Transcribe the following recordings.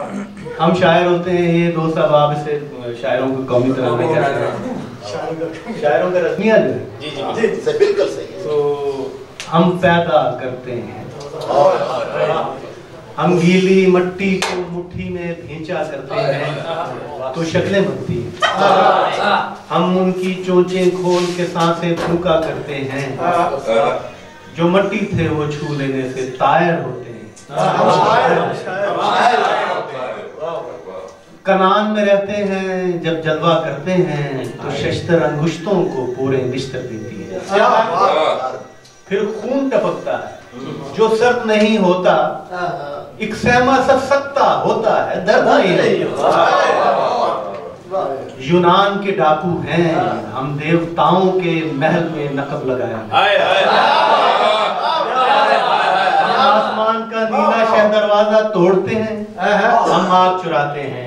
हम शायर होते हैं, ये दोस्त साहब से शायरों को कौमी तरह में कहते हैं, शायरों का रस्मिया जो है जी जी जी बिल्कुल सही। तो हम पैदा करते हैं, हम गीली मट्टी को मुट्ठी में भेंचा करते हैं तो शक्लें बनती हैं, हम उनकी चोंचें खोल के सांसें फूंका करते हैं, जो मट्टी थे वो छू लेने से तायर होते हैं। कनान में रहते हैं, जब जलवा करते हैं तो शस्त्र अंगुश्तों को पूरे निश्तर देती है, फिर खून टपकता है जो सर्द नहीं होता, एक सहमा सा सत्ता होता है, दर्द नहीं होता। यूनान के डाकू हैं हम, देवताओं के महल में नकब लगाया, आसमान का नीला शह दरवाजा तोड़ते हैं, हम आग चुराते हैं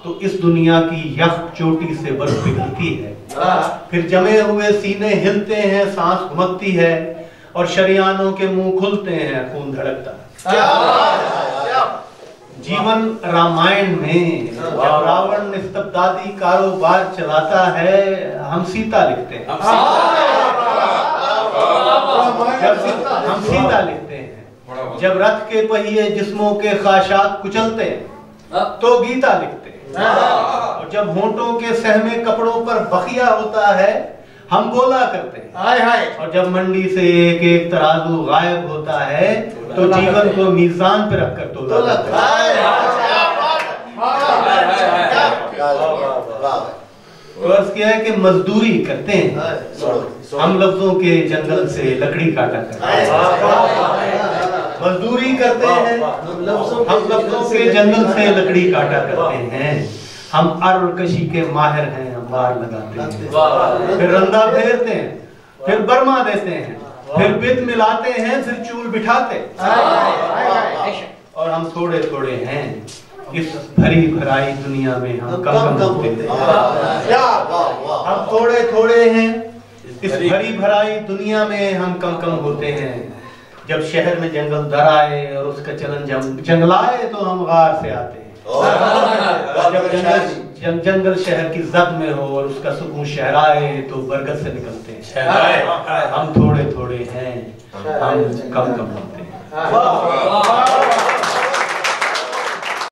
तो इस दुनिया की यख चोटी से बर्फ पिघलती है, फिर जमे हुए सीने हिलते हैं, सांस घुमकती है और शरियानों के मुंह खुलते हैं, खून धड़कता है। जीवन रामायण में जब रावण निस्तब्दादी कारोबार चलाता है, हम सीता लिखते हैं, हम सीता लिखते हैं। जब रथ के पहिए जिस्मों के खाशात कुचलते हैं तो गीता लिखते हैं, और जब होंठों के सहमे कपड़ों पर बखिया होता है हम बोला करते हैं, और जब मंडी से एक एक तराजू गायब होता है तो जीवन को मीजान पे रखकर तोला जाता है कि मजदूरी करते हैं, हम लफ्जों के जंगल से लकड़ी काटा करते हैं, मजदूरी करते हैं, हम लफ्जों के जंगल से लकड़ी काटा करते हैं, हम अर्कशी के माहिर हैं, हम बार लगाते हैं, फिर रंदा फेरते हैं, फिर बर्मा देते हैं, फिर बिद मिलाते हैं, फिर चूल बिठाते, और हम थोड़े थोड़े हैं इस भरी भराई दुनिया में, हम कम होते हैं, हम थोड़े थोड़े हैं इस भरी भराई दुनिया में, हम कम होते हैं। जब शहर में जंगल दर आए और उसका चलन जंगलाए तो हम गार से आते हैं, जब जंगल शहर की जद में हो और उसका सुकून शहराए तो बरगद से निकलते हैं। हम थोड़े थोड़े हैं, हम कम होते हैं।